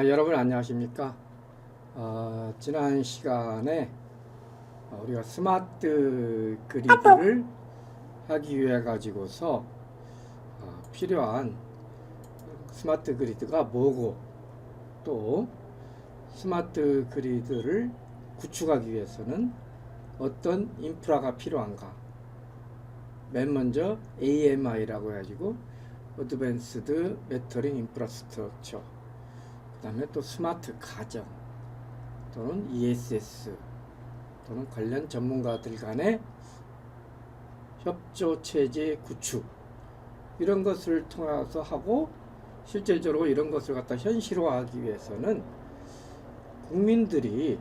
여러분 안녕하십니까? 지난 시간에 우리가 스마트 그리드를 하기 위해 가지고서 필요한 스마트 그리드가 뭐고, 또 스마트 그리드를 구축하기 위해서는 어떤 인프라가 필요한가, 맨 먼저 AMI라고 해가지고 어드밴스드 매터링 인프라스트럭처, 그 다음에 또 스마트 가정 또는 ESS 또는 관련 전문가들 간의 협조 체제 구축, 이런 것을 통해서 하고, 실제적으로 이런 것을 갖다 현실화하기 위해서는 국민들이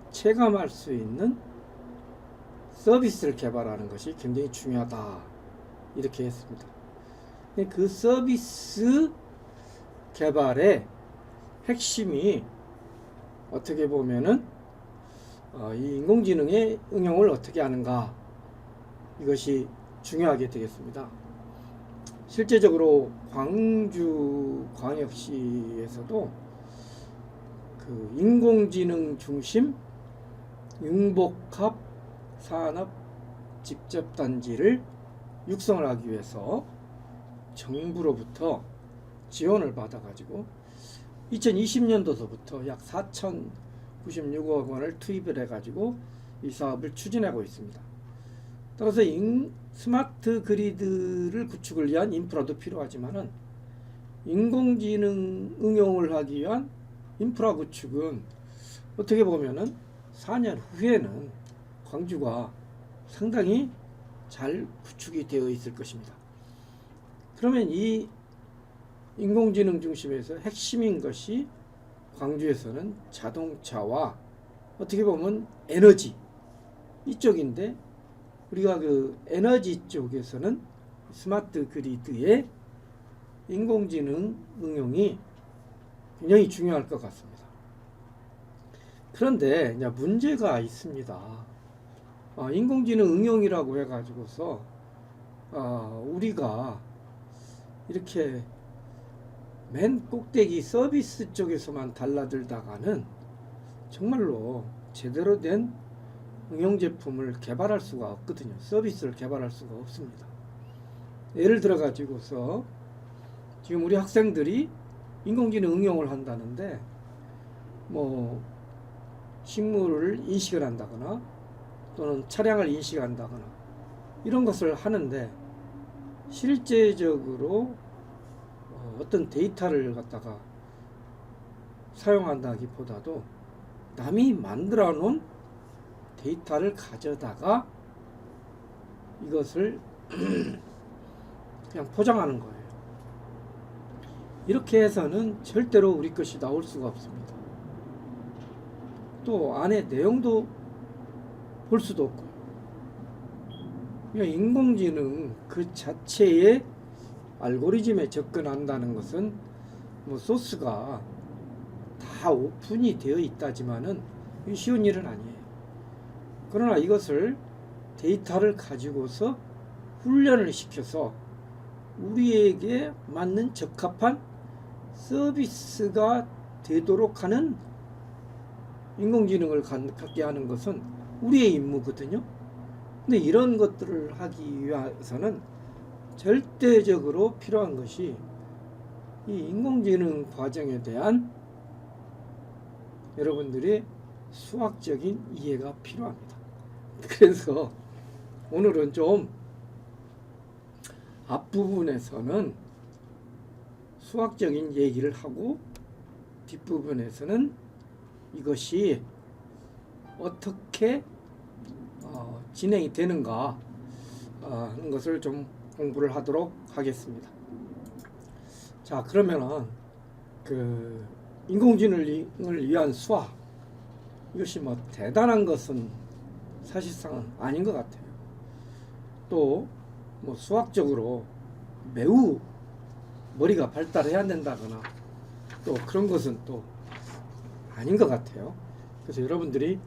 체감할 수 있는 서비스를 개발하는 것이 굉장히 중요하다, 이렇게 했습니다. 그 서비스 개발의 핵심이 어떻게 보면은 이 인공지능의 응용을 어떻게 하는가, 이것이 중요하게 되겠습니다. 실제적으로 광주광역시에서도 그 인공지능 중심 융복합 산업 직접단지를 육성을 하기 위해서 정부로부터 지원을 받아가지고 2020년도서부터 약 4,096억 원을 투입을 해가지고 이 사업을 추진하고 있습니다. 따라서 스마트 그리드를 구축을 위한 인프라도 필요하지만은 인공지능 응용을 하기 위한 인프라 구축은 어떻게 보면은 4년 후에는 광주가 상당히 잘 구축이 되어 있을 것입니다. 그러면 이 인공지능 중심에서 핵심인 것이 광주에서는 자동차와 어떻게 보면 에너지 이쪽인데, 우리가 그 에너지 쪽에서는 스마트 그리드의 인공지능 응용이 굉장히 중요할 것 같습니다. 그런데 이제 문제가 있습니다. 인공지능 응용이라고 해가지고서 우리가 이렇게 맨 꼭대기 서비스 쪽에서만 달라들다가는 정말로 제대로 된 응용 제품을 개발할 수가 없거든요. 서비스를 개발할 수가 없습니다. 예를 들어 가지고서 지금 우리 학생들이 인공지능 응용을 한다는데, 뭐 식물을 인식을 한다거나 또는 차량을 인식한다거나 이런 것을 하는데, 실제적으로 어떤 데이터를 갖다가 사용한다기보다도 남이 만들어 놓은 데이터를 가져다가 이것을 그냥 포장하는 거예요. 이렇게 해서는 절대로 우리 것이 나올 수가 없습니다. 또 안에 내용도 볼 수도 없고요. 그냥 인공지능 그 자체의 알고리즘에 접근한다는 것은 뭐 소스가 다 오픈이 되어 있다지만은 쉬운 일은 아니에요. 그러나 이것을 데이터를 가지고서 훈련을 시켜서 우리에게 맞는 적합한 서비스가 되도록 하는 인공지능을 갖게 하는 것은 우리의 임무거든요. 근데 이런 것들을 하기 위해서는 절대적으로 필요한 것이 이 인공지능 과정에 대한 여러분들의 수학적인 이해가 필요합니다. 그래서 오늘은 좀 앞부분에서는 수학적인 얘기를 하고, 뒷부분에서는 이것이 어떻게 진행이 되는가 하는 것을 좀 공부를 하도록 하겠습니다. 자, 그러면은 그 인공지능을 위한 수학, 이것이 뭐 대단한 것은 사실상은 아닌 것 같아요. 또 뭐 수학적으로 매우 머리가 발달해야 된다거나 또 그런 것은 또 아닌 것 같아요. 그래서 여러분들이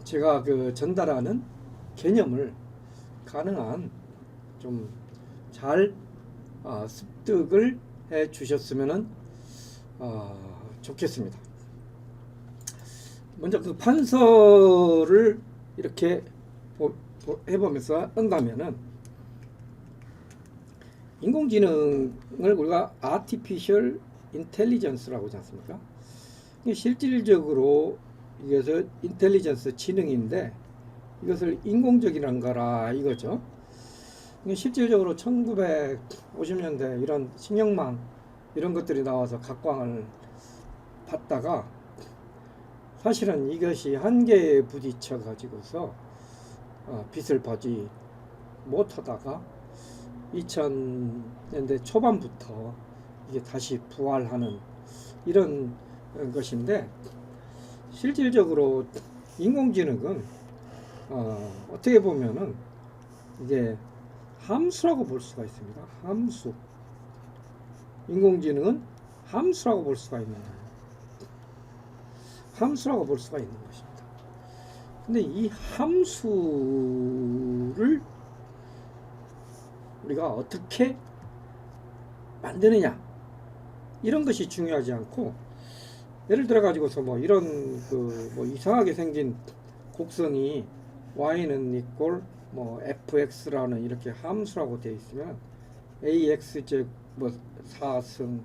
제가 그 전달하는 개념을 가능한 좀 잘 습득을 해 주셨으면 좋겠습니다. 먼저 그 판서를 이렇게 해보면서 한다면은 인공지능을 우리가 Artificial Intelligence라고 하지 않습니까? 실질적으로 이것을 인텔리전스 지능인데 이것을 인공적이라는 거라 이거죠. 실질적으로 1950년대 이런 신형망 이런 것들이 나와서 각광을 받다가 사실은 이것이 한계에 부딪혀 가지고서 빛을 보지 못하다가 2000년대 초반부터 이게 다시 부활하는 이런 것인데, 실질적으로 인공지능은 어떻게 보면은 이게 함수라고 볼 수가 있습니다. 함수. 인공지능은 함수라고 볼 수가 있는 거예요. 함수라고 볼 수가 있는 것입니다. 근데 이 함수를 우리가 어떻게 만드느냐 이런 것이 중요하지 않고, 예를 들어 가지고서 뭐 이런 뭐 이상하게 생긴 곡선이 y는 이꼴 뭐 fx라는 이렇게 함수라고 되어 있으면 ax 제곱 뭐 4승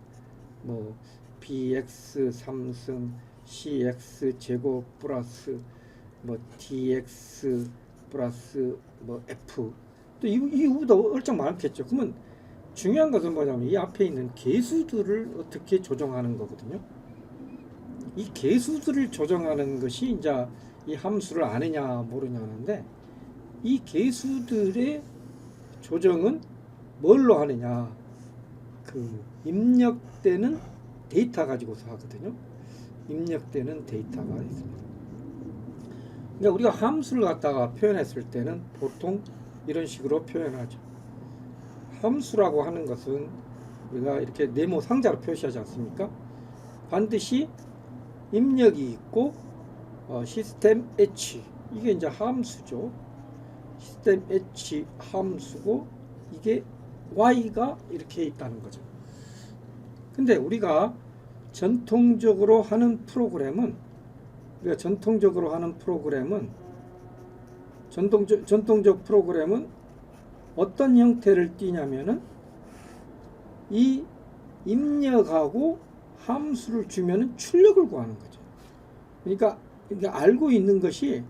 뭐 bx 3승 cx 제곱 플러스 뭐 dx 플러스 뭐 f 또 이후도 얼짱 많겠죠. 그러면 중요한 것은 뭐냐면 이 앞에 있는 개수들을 어떻게 조정하는 거거든요. 이 개수들을 조정하는 것이 이제 이 함수를 아느냐 모르냐는데, 이 개수들의 조정은 뭘로 하느냐, 그 입력되는 데이터 가지고서 하거든요. 입력되는 데이터가 있습니다. 그러니까 우리가 함수를 갖다가 표현했을 때는 보통 이런 식으로 표현하죠. 함수라고 하는 것은 우리가 이렇게 네모 상자로 표시하지 않습니까? 반드시 입력이 있고 시스템 H, 이게 이제 함수죠. 시스템 H 함수고 이게 Y가 이렇게 있다는 거죠. 근데 우리가 전통적으로 하는 프로그램은 전통적 프로그램은 어떤 형태를 띠냐면은 이 입력하고 함수를 주면은 출력을 구하는 거죠. 그러니까 알고 있는 것이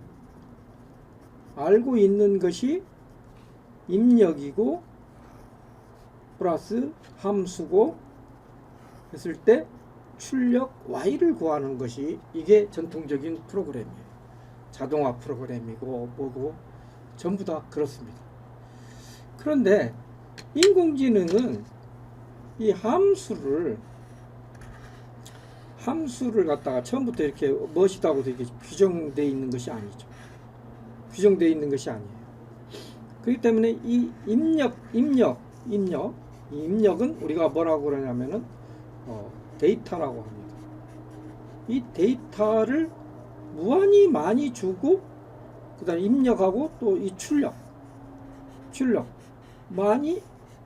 입력이고 플러스 함수고 했을 때 출력 y를 구하는 것이 이게 전통적인 프로그램이에요. 자동화 프로그램이고 뭐고 전부 다 그렇습니다. 그런데 인공지능은 이 함수를 갖다가 처음부터 이렇게 멋이다고 이렇게 규정되어 있는 것이 아니죠. 규정되어 있는 것이 아니에요. 그렇기 때문에 이 입력은 우리가 뭐라고 그러냐면은 데이터라고 합니다. 이 데이터를 무한히 많이 주고 그다음에 입력하고 또 이 출력 많이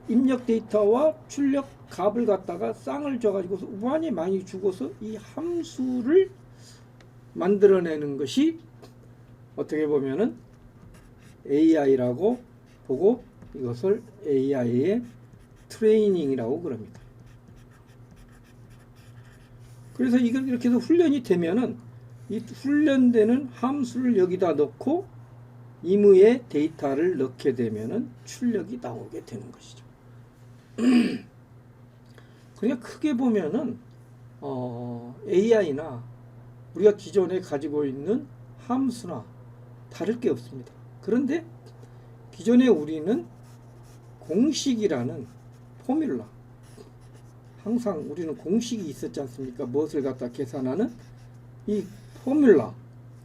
입력 데이터와 출력 값을 갖다가 쌍을 줘가지고서 무한히 많이 주고서 이 함수를 만들어내는 것이 어떻게 보면은 AI라고 보고 이것을 AI의 트레이닝이라고 그럽니다. 그래서 이걸 이렇게 해서 훈련이 되면은 이 훈련되는 함수를 여기다 넣고 임의의 데이터를 넣게 되면은 출력이 나오게 되는 것이죠. 그러니까 크게 보면은 AI나 우리가 기존에 가지고 있는 함수나 다를 게 없습니다. 그런데 기존에 우리는 공식이라는 포뮬라, 항상 우리는 공식이 있었지 않습니까? 무엇을 갖다 계산하는 이 포뮬라,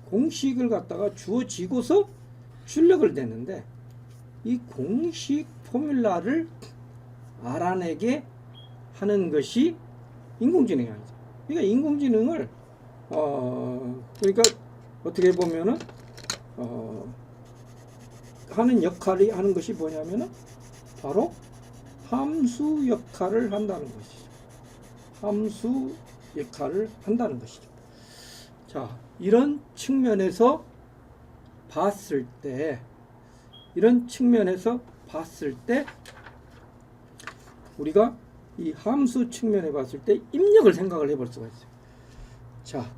공식을 갖다가 주어지고서 출력을 내는데, 이 공식 포뮬라를 알아내게 하는 것이 인공지능이 아니죠. 그러니까 인공지능을 그러니까 어떻게 보면은 하는 것이 뭐냐면은 바로 함수 역할을 한다는 것이죠. 함수 역할을 한다는 것이죠. 자, 이런 측면에서 봤을 때 우리가 이 함수 측면에 봤을 때 입력을 생각을 해볼 수가 있어요. 자,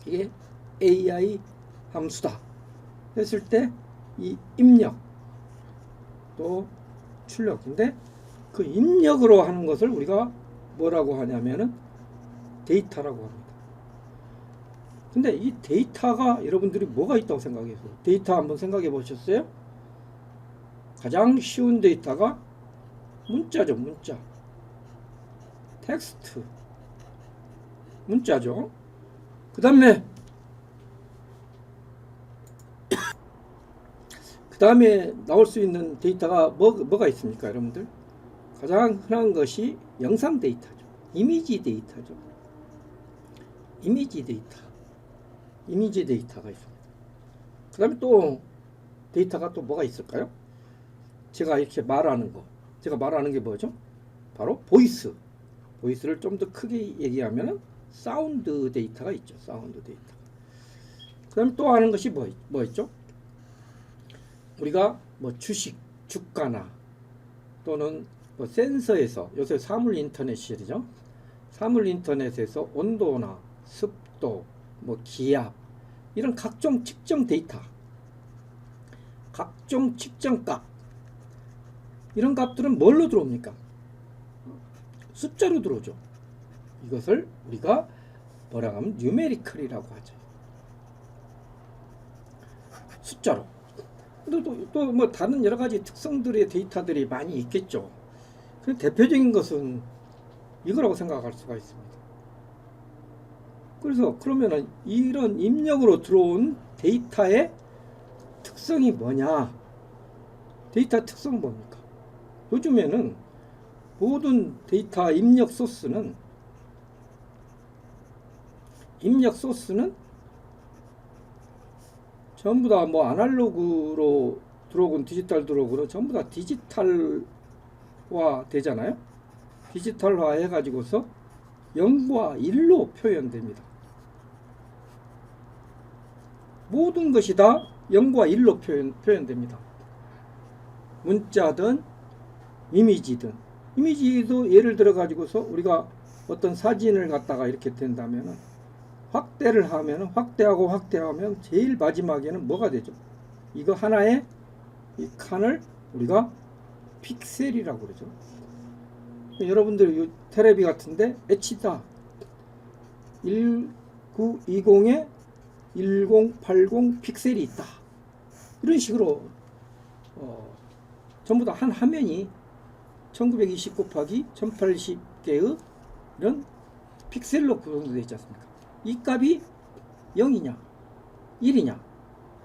이게 AI 함수다 했을 때 이 입력 또 출력인데 그 입력으로 하는 것을 우리가 뭐라고 하냐면은 데이터라고 합니다. 근데 이 데이터가 여러분들이 뭐가 있다고 생각해요? 데이터 한번 생각해 보셨어요? 가장 쉬운 데이터가 문자죠. 문자. 텍스트. 문자죠. 그 다음에 나올 수 있는 데이터가 뭐가 있습니까, 여러분들? 가장 흔한 것이 영상 데이터죠. 이미지 데이터죠. 이미지 데이터가 있습니다. 그 다음에 또 데이터가 또 뭐가 있을까요? 제가 이렇게 말하는 거. 제가 말하는 게 뭐죠? 바로 보이스. 보이스를 좀 더 크게 얘기하면 사운드 데이터가 있죠. 사운드 데이터. 그 다음에 또 하는 것이 뭐 있죠? 우리가 뭐 주가나 또는 뭐 센서에서 요새 사물 인터넷이죠. 사물 인터넷에서 온도나 습도, 뭐 기압 이런 각종 측정 데이터, 각종 측정값 이런 값들은 뭘로 들어옵니까? 숫자로 들어오죠. 이것을 우리가 뭐라고 하면 뉴메리컬이라고 하죠. 숫자로. 또 뭐 다른 여러 가지 특성들의 데이터들이 많이 있겠죠. 그 대표적인 것은 이거라고 생각할 수가 있습니다. 그래서 그러면은 이런 입력으로 들어온 데이터의 특성이 뭐냐? 데이터 특성은 뭡니까? 요즘에는 모든 데이터 입력 소스는 전부 다 뭐 아날로그로 들어오건 디지털 들어오건 전부 다 디지털화 되잖아요. 디지털화 해가지고서 0과 1로 표현됩니다. 모든 것이 다 0과 1로 표현됩니다. 문자든 이미지도 예를 들어 가지고서 우리가 어떤 사진을 갖다가 이렇게 된다면은 확대하면 제일 마지막에는 뭐가 되죠? 이거 하나의 이 칸을 우리가 픽셀이라고 그러죠. 여러분들 이 테레비 같은데 H다 1920에 1080 픽셀이 있다. 이런 식으로 전부 다 한 화면이 1920 곱하기 1080개의 이런 픽셀로 구성되어 있지 않습니까? 이 값이 0이냐 1이냐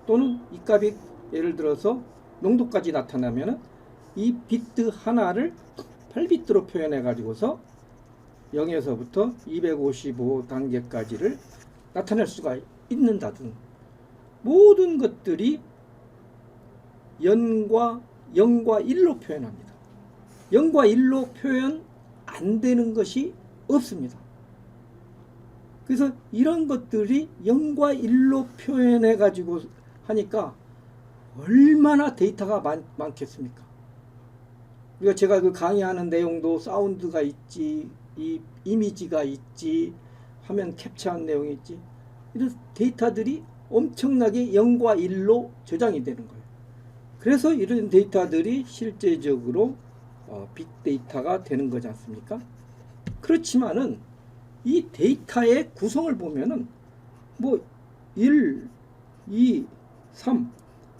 또는 이 값이 예를 들어서 농도까지 나타나면 이 비트 하나를 8비트로 표현해 가지고서 0에서부터 255단계까지를 나타낼 수가 있는다든 모든 것들이 0과 1로 표현합니다. 0과 1로 표현 안 되는 것이 없습니다. 그래서 이런 것들이 0과 1로 표현해 가지고 하니까 얼마나 데이터가 많겠습니까? 우리가 제가 그 강의하는 내용도 사운드가 있지, 이 이미지가 있지, 화면 캡처한 내용이 있지. 이런 데이터들이 엄청나게 0과 1로 저장이 되는 거예요. 그래서 이런 데이터들이 실제적으로 빅데이터가 되는 거지 않습니까? 그렇지만은 이 데이터의 구성을 보면은 뭐 1, 2, 3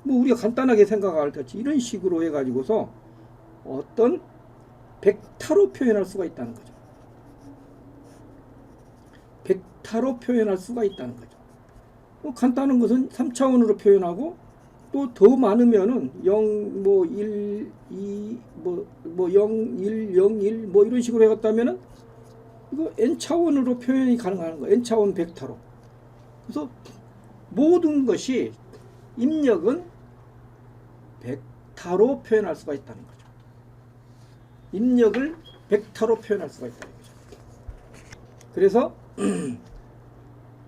뭐 우리가 간단하게 생각할 때 이런 식으로 해가지고서 어떤 벡터로 표현할 수가 있다는 거죠. 벡터로 표현할 수가 있다는 거죠. 뭐 간단한 것은 3차원으로 표현하고 또 더 많으면은 0, 뭐 1, 2, 뭐 0, 1, 0, 1 뭐 이런 식으로 해갔다면은 이거 n차원으로 표현이 가능한 거. n차원 벡터로. 그래서 모든 것이 입력은 벡터로 표현할 수가 있다는 거죠. 입력을 벡터로 표현할 수가 있다는 거죠. 그래서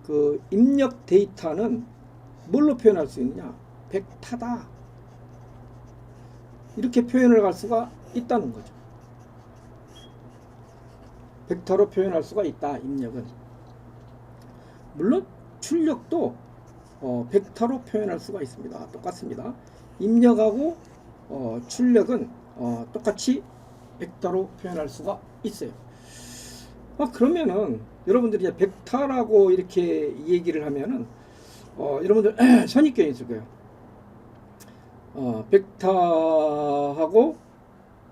그 입력 데이터는 뭘로 표현할 수 있느냐? 벡터다. 이렇게 표현을 할 수가 있다는 거죠. 벡터로 표현할 수가 있다. 입력은. 물론 출력도 벡터로 표현할 수가 있습니다. 똑같습니다. 입력하고 출력은 똑같이 벡터로 표현할 수가 있어요. 그러면은 여러분들이 이제 벡터라고 이렇게 얘기를 하면은 여러분들 선입견이 있을 거예요. 벡터하고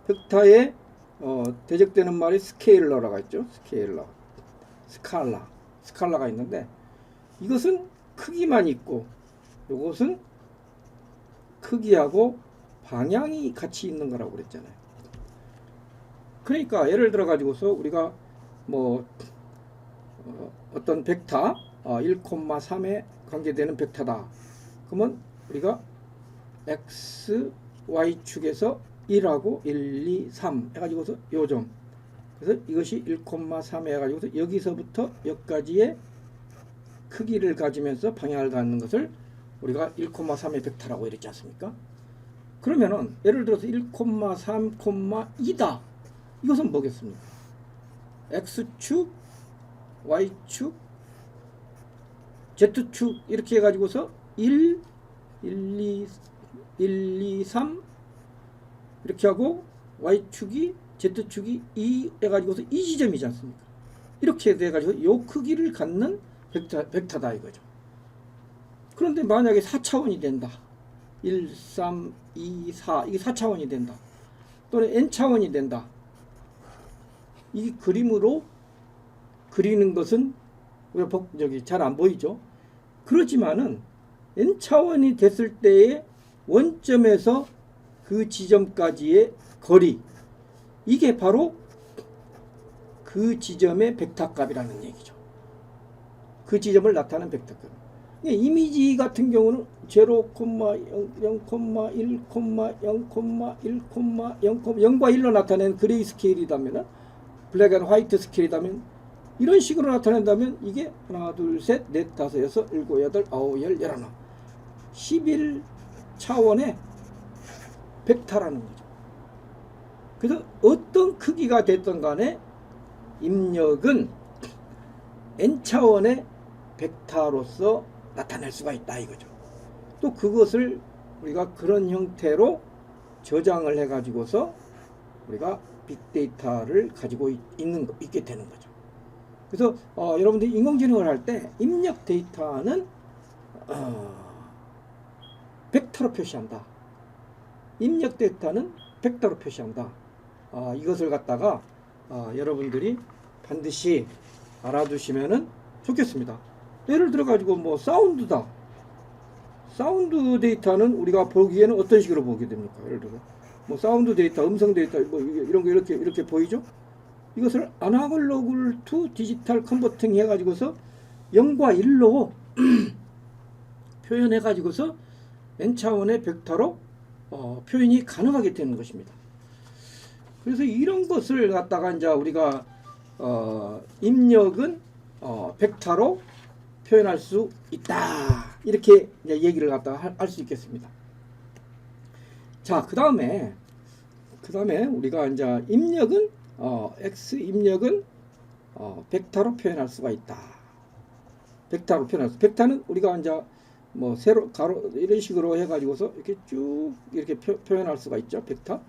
벡터에 대적되는 말이 스케일러라가 있죠. 스케일러, 스칼라가 있는데 이것은 크기만 있고 이것은 크기하고 방향이 같이 있는 거라고 그랬잖아요. 그러니까 예를 들어 가지고서 우리가 뭐 어떤 벡터 1,3에 관계되는 벡터다. 그러면 우리가 x, y축에서 1하고 1, 2, 3 해가지고서 요점. 그래서 이것이 1,3 해가지고서 여기서부터 여기까지의 크기를 가지면서 방향을 갖는 것을 우리가 1,3의 벡터라고 이랬지 않습니까? 그러면은 예를 들어서 1,3, 2다. 이것은 뭐겠습니까? x축, y축, z축 이렇게 해가지고서 1, 2, 3 이렇게 하고 y축이 z축이 2 해가지고서 이 지점이지 않습니까? 이렇게 돼가지고 요 크기를 갖는 벡터다 이거죠. 그런데 만약에 4차원이 된다. 1, 3, 2, 4 이게 4차원이 된다. 또는 n차원이 된다. 이 그림으로 그리는 것은 우리가 잘 안 보이죠. 그렇지만은 n차원이 됐을 때의 원점에서 그 지점까지의 거리, 이게 바로 그 지점의 벡터 값이라는 얘기죠. 그 지점을 나타내는 벡터 값. 이미지 같은 경우는 0, 0, 1, 0, 0과 1로 나타내는 그레이 스케일이라면, 블랙 앤 화이트 스케일이라면, 이런 식으로 나타낸다면 이게 하나, 둘, 셋, 넷, 다섯, 여섯, 일곱, 여덟, 아홉, 열, 열하나 11차원의 벡터라는 거죠. 그래서 어떤 크기가 됐던 간에 입력은 n차원의 벡터로서 나타낼 수가 있다 이거죠. 또 그것을 우리가 그런 형태로 저장을 해 가지고서 우리가 빅데이터를 가지고 있게 되는 거죠. 그래서 여러분들이 인공지능을 할 때 입력 데이터는 벡터로 표시한다. 입력 데이터는 벡터로 표시한다. 이것을 갖다가 여러분들이 반드시 알아두시면은 좋겠습니다. 예를 들어 가지고 뭐 사운드다. 사운드 데이터는 우리가 보기에는 어떤 식으로 보게 됩니까? 예를 들어 뭐 사운드 데이터, 음성 데이터 뭐 이런 거 이렇게 보이죠? 이것을 아날로그 투 디지털 컨버팅 해 가지고서 0과 1로 표현해 가지고서 n차원의 벡터로 표현이 가능하게 되는 것입니다. 그래서 이런 것을 갖다가 이제 우리가 입력은 벡터로 표현할 수 있다. 이렇게 이제 얘기를 갖다가 할 수 있겠습니다. 자, 그 다음에 우리가 이제 입력은 x 입력은 벡터로 표현할 수가 있다. 벡터로 표현할 수. 벡터는 우리가 이제 뭐 세로 가로 이런 식으로 해가지고서 이렇게 쭉 이렇게 표현할 수가 있죠. 벡터.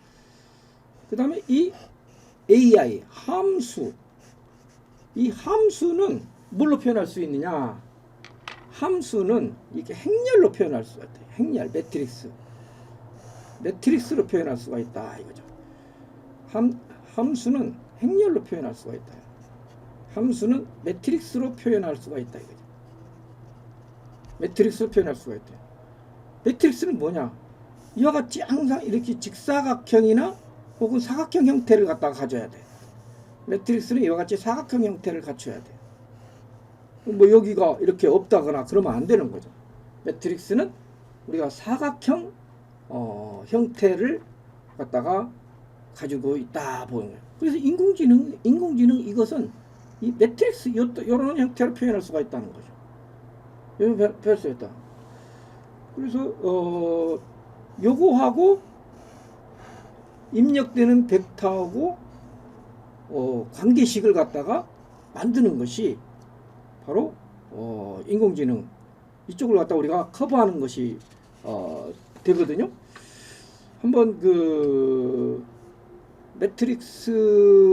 그 다음에 이 AI 함수, 이 함수는 뭘로 표현할 수 있느냐? 함수는 이게 행렬로 표현할 수가 있다. 행렬, 매트릭스로 표현할 수가 있다 이거죠. 함수는 행렬로 표현할 수가 있다. 함수는 매트릭스로 표현할 수가 있다 이거죠. 매트릭스로 표현할 수가 있다. 매트릭스는 뭐냐? 이와 같이 항상 이렇게 직사각형이나 혹은 사각형 형태를 갖다가 가져야 돼. 매트릭스는 이와 같이 사각형 형태를 갖춰야 돼요. 뭐 여기가 이렇게 없다거나 그러면 안 되는 거죠. 매트릭스는 우리가 사각형 형태를 갖다가 가지고 있다 보는 거예요. 그래서 인공지능 이것은 이 매트릭스 이런 형태로 표현할 수가 있다는 거죠. 여기 표현할 수 있다. 그래서 요거하고 입력되는 벡터하고 관계식을 갖다가 만드는 것이 바로 인공지능 이쪽을 갖다 우리가 커버하는 것이 되거든요. 한번 그 매트릭스를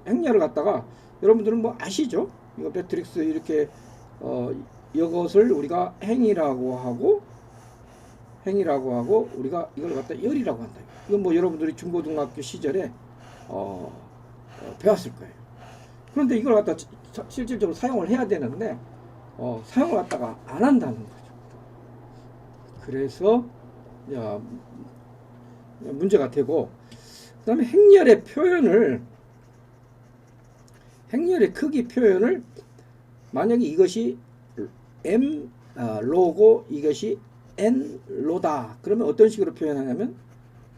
행렬을 갖다가 여러분들은 뭐 아시죠? 이거 매트릭스 이렇게 이것을 우리가 행이라고 하고 우리가 이걸 갖다 열이라고 한다. 이건 뭐 여러분들이 중고등학교 시절에 배웠을 거예요. 그런데 이걸 갖다 실질적으로 사용을 해야 되는데 사용을 갖다가 안 한다는 거죠. 그래서 문제가 되고, 그 다음에 행렬의 크기 표현을 만약에 이것이 M 로고 이것이 N 로다 그러면 어떤 식으로 표현하냐면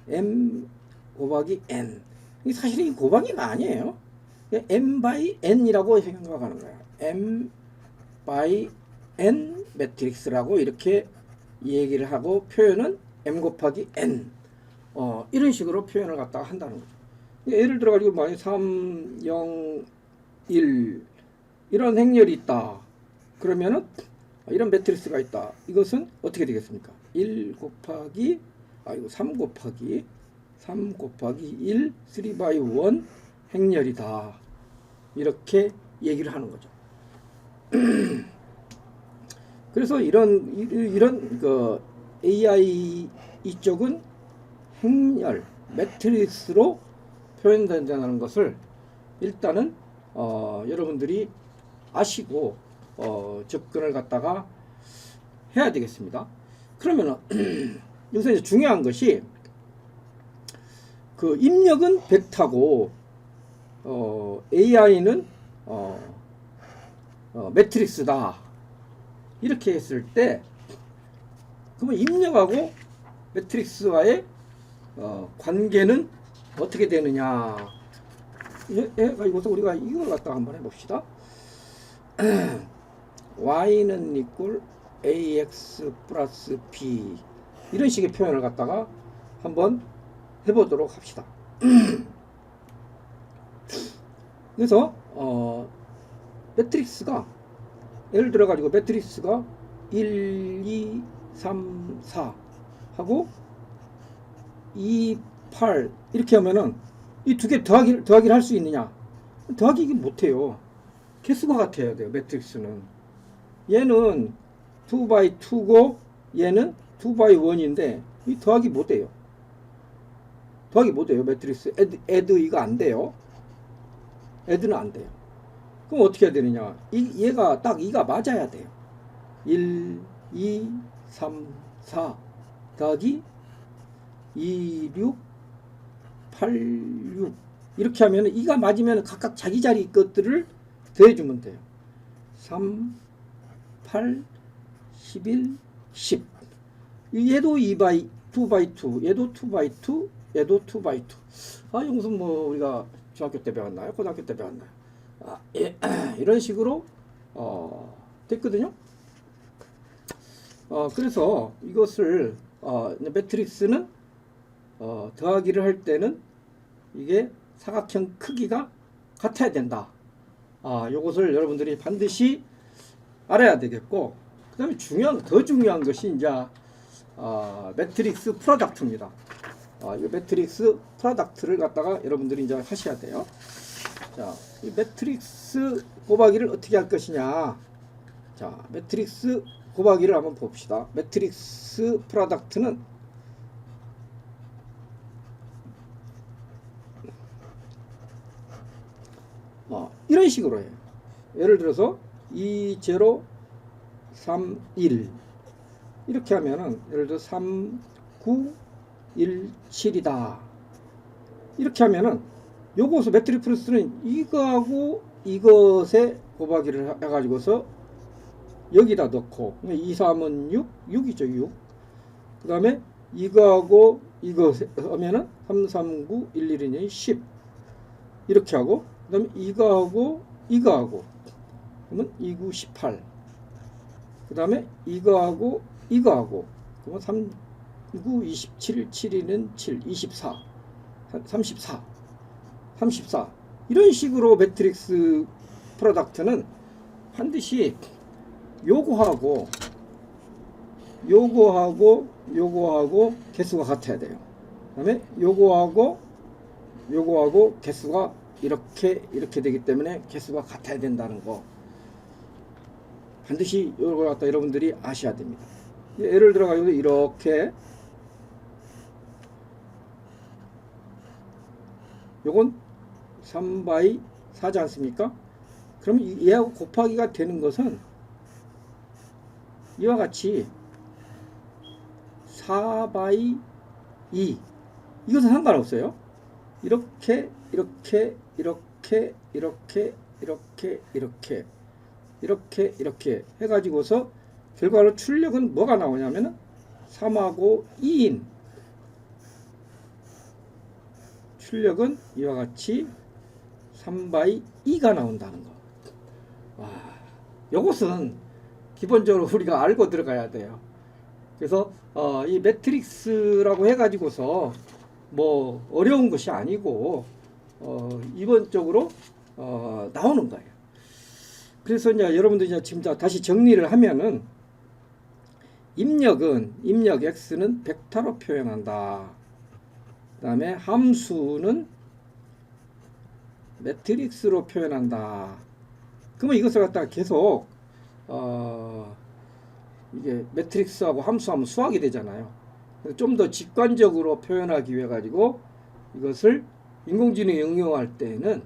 M 곱하기 N. 이게 사실은 곱하기가 아니에요. M by N이라고 생각하는 거예요. M by N 매트릭스라고 이렇게 얘기를 하고 표현은 M 곱하기 N 이런 식으로 표현을 갖다가 한다는 거죠. 예를 들어 가지고 만약 3, 0, 1 이런 행렬이 있다. 그러면은 이런 매트릭스가 있다. 이것은 어떻게 되겠습니까? 3 곱하기 1 3 by 1 행렬이다. 이렇게 얘기를 하는 거죠. 그래서 이런 그 AI 이쪽은 행렬 매트릭스로 표현된다는 것을 일단은 여러분들이 아시고 접근을 갖다가 해야 되겠습니다. 그러면은 여기서 이제 중요한 것이 그 입력은 벡터고 AI는 매트릭스다. 이렇게 했을 때 그러면 입력하고 매트릭스와의 관계는 어떻게 되느냐? 이것도 우리가 이걸 갖다가 한번 해봅시다. y는 equal ax 플러스 b 이런 식의 표현을 갖다가 한번 해보도록 합시다. 그래서 매트릭스가 예를 들어 가지고 매트릭스가 1, 2, 3, 4 하고 2, 8 이렇게 하면은 이 두 개 더하기를 할 수 있느냐? 더하기 못해요. 개수가 같아야 돼요. 매트릭스는 얘는 2 by 2고 얘는 2 by 1인데 이 더하기 못해요. 매트릭스 add 이거 안 돼요. add는 안 돼요. 그럼 어떻게 해야 되느냐? 얘가 딱 2가 맞아야 돼요. 1, 2, 3, 4 더하기 2, 6, 8, 6 이렇게 하면 2가 맞으면 각각 자기 자리 것들을 더해주면 돼요. 3, 8, 11, 10 얘도 2 by 2 by 2 얘도 2 by 2 얘도 2 by 2 이것은 뭐 우리가 중학교 때 배웠나요? 고등학교 때 배웠나요? 이런 식으로 됐거든요. 그래서 이것을 매트릭스는 더하기를 할 때는 이게 사각형 크기가 같아야 된다. 요것을 여러분들이 반드시 알아야 되겠고, 그 다음에 더 중요한 것이 이제 매트릭스 프로덕트입니다. 이 매트릭스 프로덕트를 갖다가 여러분들이 이제 하셔야 돼요. 자, 이 매트릭스 곱하기를 어떻게 할 것이냐? 자, 매트릭스 곱하기를 한번 봅시다. 매트릭스 프로덕트는 이런 식으로 해요. 예를 들어서 2, 0, 3, 1 이렇게 하면은 예를 들어 3, 9, 1, 7이다. 이렇게 하면은 요것을 매트릭스는 이거하고 이것에 곱하기를 해가지고서 여기다 넣고 2, 3은 6, 6이죠 6. 그 다음에 이거하고 이거 하면은 3, 3, 9, 1, 1, 2, 10 이렇게 하고 그 다음에 이거하고 이거하고 그러면 2, 9, 18 그 다음에 이거하고 이거하고 그러면 3, 9, 27, 7, 2는 7, 24 34 34 이런 식으로 매트릭스 프로덕트는 반드시 요거하고 개수가 같아야 돼요. 그 다음에 요거하고 개수가 이렇게 되기 때문에 개수가 같아야 된다는 거 반드시 요걸 갖다 여러분들이 아셔야 됩니다. 예를 들어 가지고 이렇게 요건 3by 4지 않습니까? 그럼 얘하고 곱하기가 되는 것은 이와 같이 4by 2 이것은 상관없어요. 이렇게 해가지고서 결과로 출력은 뭐가 나오냐면은 3하고 2인 출력은 이와 같이 3by 2가 나온다는 거. 와, 요것은 기본적으로 우리가 알고 들어가야 돼요. 그래서 이 매트릭스라고 해가지고서 뭐 어려운 것이 아니고 이번적으로 나오는 거예요. 그래서 이제 여러분들 이제 지금 다시 정리를 하면은 입력 x는 벡터로 표현한다. 그 다음에 함수는 매트릭스로 표현한다. 그러면 이것을 갖다가 계속 이게 매트릭스하고 함수하면 수학이 되잖아요. 좀 더 직관적으로 표현하기 위해 가지고 이것을 인공지능에 응용할 때는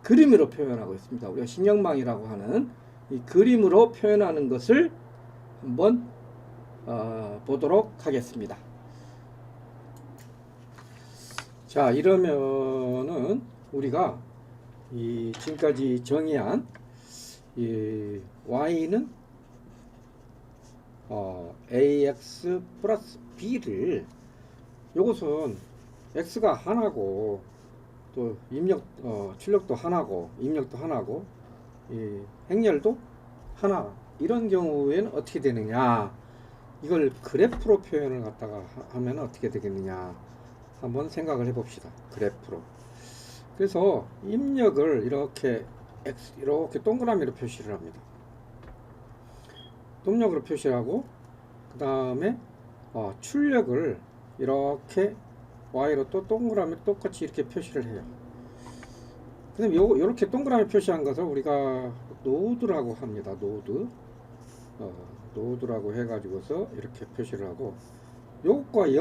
그림으로 표현하고 있습니다. 우리가 신경망이라고 하는 이 그림으로 표현하는 것을 한번 보도록 하겠습니다. 자, 이러면은 우리가 이 지금까지 정의한 이 y는 ax 플러스 b를 요것은 x가 하나고 또 입력 출력도 하나고 입력도 하나고 이 행렬도 하나 이런 경우에는 어떻게 되느냐 이걸 그래프로 표현을 갖다가 하면 어떻게 되겠느냐 한번 생각을 해 봅시다. 그래프로. 그래서 입력을 이렇게 동그라미로 표시를 합니다. 동력으로 표시하고 그 다음에 출력을 이렇게 y로 또 동그라미 똑같이 이렇게 표시를 해요. 그 다음에 요렇게 동그라미 표시한 것을 우리가 노드라고 합니다. 노드라고 해가지고서 이렇게 표시를 하고 요것과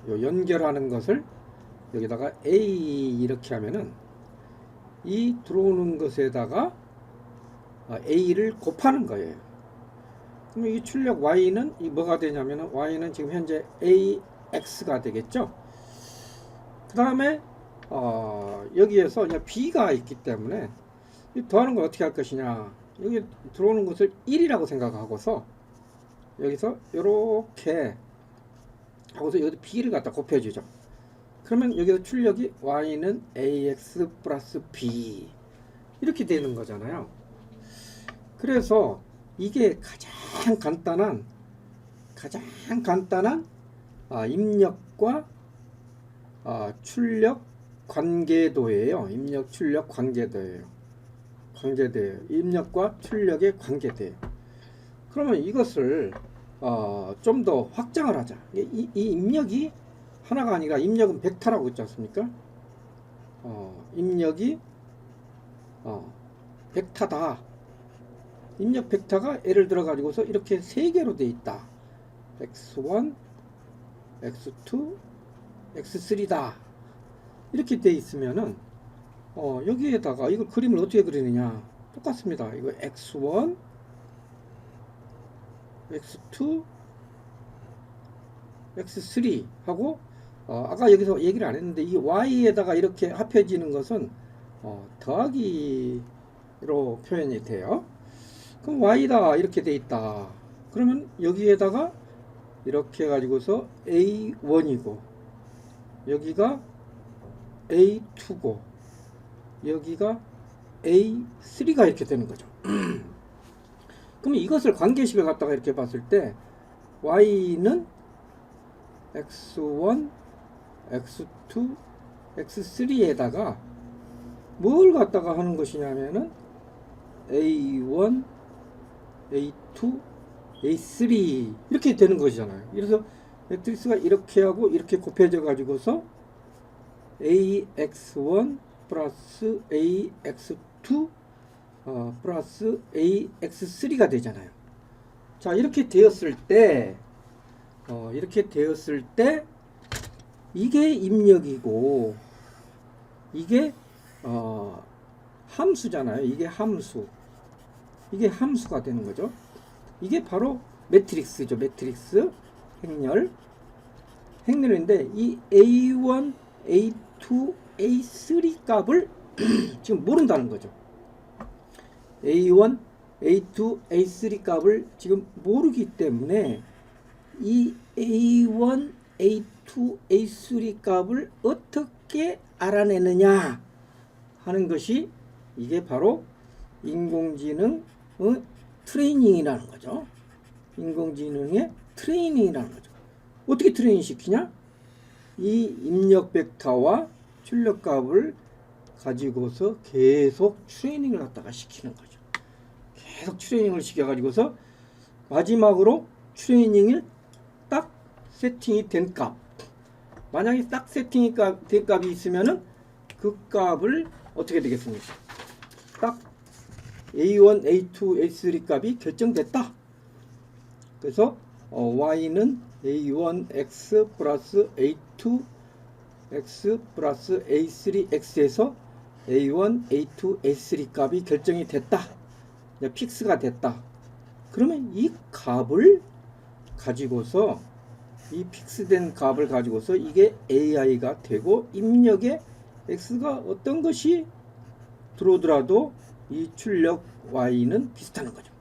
연결하는 것을 여기다가 A 이렇게 하면은 이 들어오는 것에다가 A를 곱하는 거예요. 그럼 이 출력 Y는 이 뭐가 되냐면은 Y는 지금 현재 AX가 되겠죠. 그 다음에 여기에서 이제 B가 있기 때문에 이 더하는 걸 어떻게 할 것이냐 여기 들어오는 것을 1이라고 생각하고서 여기서 이렇게 하고서 여기 B를 갖다 곱해주죠. 그러면 여기서 출력이 Y는 AX 플러스 B 이렇게 되는 거잖아요. 그래서 이게 가장 간단한 입력과 출력 관계도예요. 입력 출력 관계도예요. 입력과 출력의 관계도예요. 그러면 이것을 좀 더 확장을 하자. 이 입력이 하나가 아니라 입력은 벡터라고 있지 않습니까? 입력이 벡터다. 입력 벡터가 예를 들어 가지고서 이렇게 세 개로 되어 있다. x1, x2, x3다. 이렇게 되어 있으면은 여기에다가 이걸 그림을 어떻게 그리느냐? 똑같습니다. 이거 x1, x2, x3 하고 아까 여기서 얘기를 안 했는데 이 y에다가 이렇게 합해지는 것은 더하기로 표현이 돼요. 그럼 y다 이렇게 돼 있다. 그러면 여기에다가 이렇게 해가지고서 a1이고 여기가 a2고 여기가 a3가 이렇게 되는 거죠. 그럼 이것을 관계식을 갖다가 이렇게 봤을 때 y는 x1, x2, x3에다가 뭘 갖다가 하는 것이냐면은 a1, a2, a3 이렇게 되는 것이잖아요. 그래서 매트릭스가 이렇게 하고 이렇게 곱해져 가지고서 ax1 플러스 ax2 플러스 ax3가 되잖아요. 자, 이렇게 되었을 때 이게 입력이고 이게 함수잖아요. 이게 함수가 되는 거죠. 이게 바로 매트릭스죠. 매트릭스 행렬인데 이 a1, a2, a3 값을 지금 모른다는 거죠. a1, a2, a3 값을 지금 모르기 때문에 이 a1, a2, a3 값을 어떻게 알아내느냐 하는 것이 이게 바로 인공지능 트레이닝이라는 거죠. 인공지능의 트레이닝이라는 거죠. 어떻게 트레이닝 시키냐? 이 입력 벡터와 출력 값을 가지고서 계속 트레이닝을 갖다가 시키는 거죠. 계속 트레이닝을 시켜가지고서 마지막으로 트레이닝을 딱 세팅이 된 값. 만약에 딱 세팅이 된 값이 있으면은 그 값을 어떻게 되겠습니까? 딱 A1, A2, A3 값이 결정됐다. 그래서 Y는 A1, X 플러스 A2, X 플러스 A3, X에서 A1, A2, A3 값이 결정이 됐다. 픽스가 됐다. 그러면 이 값을 가지고서 이 픽스된 값을 가지고서 이게 AI가 되고 입력에 X가 어떤 것이 들어오더라도 이 출력 Y는 비슷하는 거죠.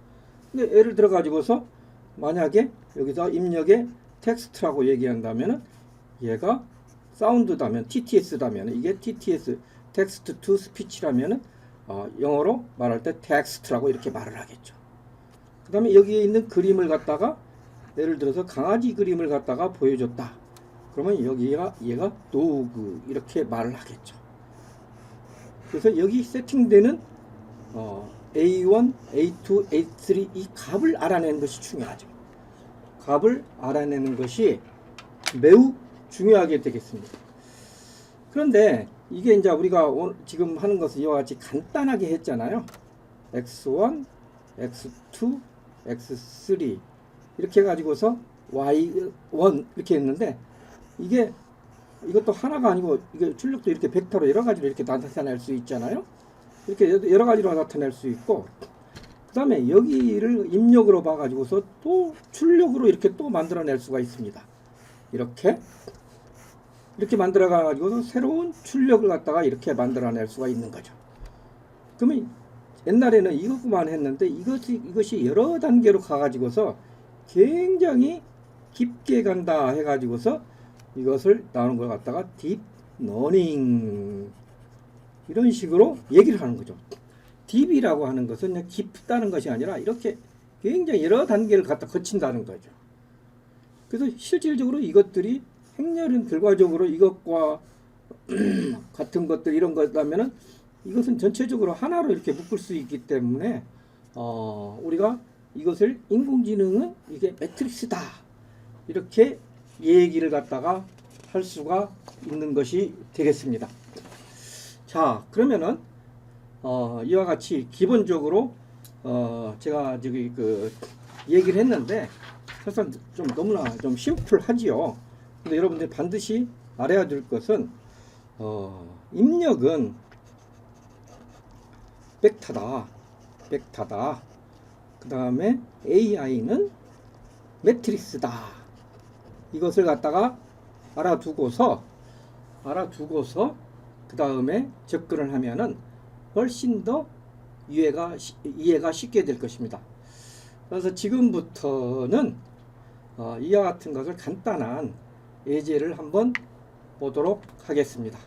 근데 예를 들어 가지고서 만약에 여기서 입력에 텍스트라고 얘기한다면 얘가 사운드다면 TTS다면 이게 TTS 텍스트 투 스피치라면 영어로 말할 때 텍스트라고 이렇게 말을 하겠죠. 그 다음에 여기에 있는 그림을 갖다가 예를 들어서 강아지 그림을 갖다가 보여줬다. 그러면 얘가 도그 이렇게 말을 하겠죠. 그래서 여기 세팅되는 A1, A2, A3 이 값을 알아내는 것이 중요하죠. 값을 알아내는 것이 매우 중요하게 되겠습니다. 그런데 이게 이제 우리가 지금 하는 것은 이와 같이 간단하게 했잖아요. X1, X2, X3 이렇게 해가지고서 Y1 이렇게 했는데 이것도 하나가 아니고 이게 출력도 이렇게 벡터로 여러 가지로 이렇게 나타낼 수 있잖아요. 이렇게 여러 가지로 나타낼 수 있고 그 다음에 여기를 입력으로 봐가지고서 또 출력으로 이렇게 또 만들어낼 수가 있습니다. 이렇게 만들어가지고서 새로운 출력을 갖다가 이렇게 만들어낼 수가 있는 거죠. 그러면 옛날에는 이것만 했는데 이것이 여러 단계로 가가지고서 굉장히 깊게 간다 해가지고서 이것을 나오는 걸 갖다가 딥러닝 이런 식으로 얘기를 하는 거죠. 딥이라고 하는 것은 그냥 깊다는 것이 아니라 이렇게 굉장히 여러 단계를 갖다 거친다는 거죠. 그래서 실질적으로 이것들이 행렬은 결과적으로 이것과 같은 것들 이런 거라면은 이것은 전체적으로 하나로 이렇게 묶을 수 있기 때문에 우리가 이것을 인공지능은 이게 매트릭스다 이렇게 얘기를 갖다가 할 수가 있는 것이 되겠습니다. 자, 그러면은 이와 같이 기본적으로 제가 저기 얘기를 했는데 사실 좀 너무나 좀 심플하지요. 근데 여러분들 반드시 알아야 될 것은 입력은 벡터다. 그 다음에 AI는 매트릭스다. 이것을 갖다가 알아두고서 그 다음에 접근을 하면은 훨씬 더 이해가 쉽게 될 것입니다. 그래서 지금부터는 이와 같은 것을 간단한 예제를 한번 보도록 하겠습니다.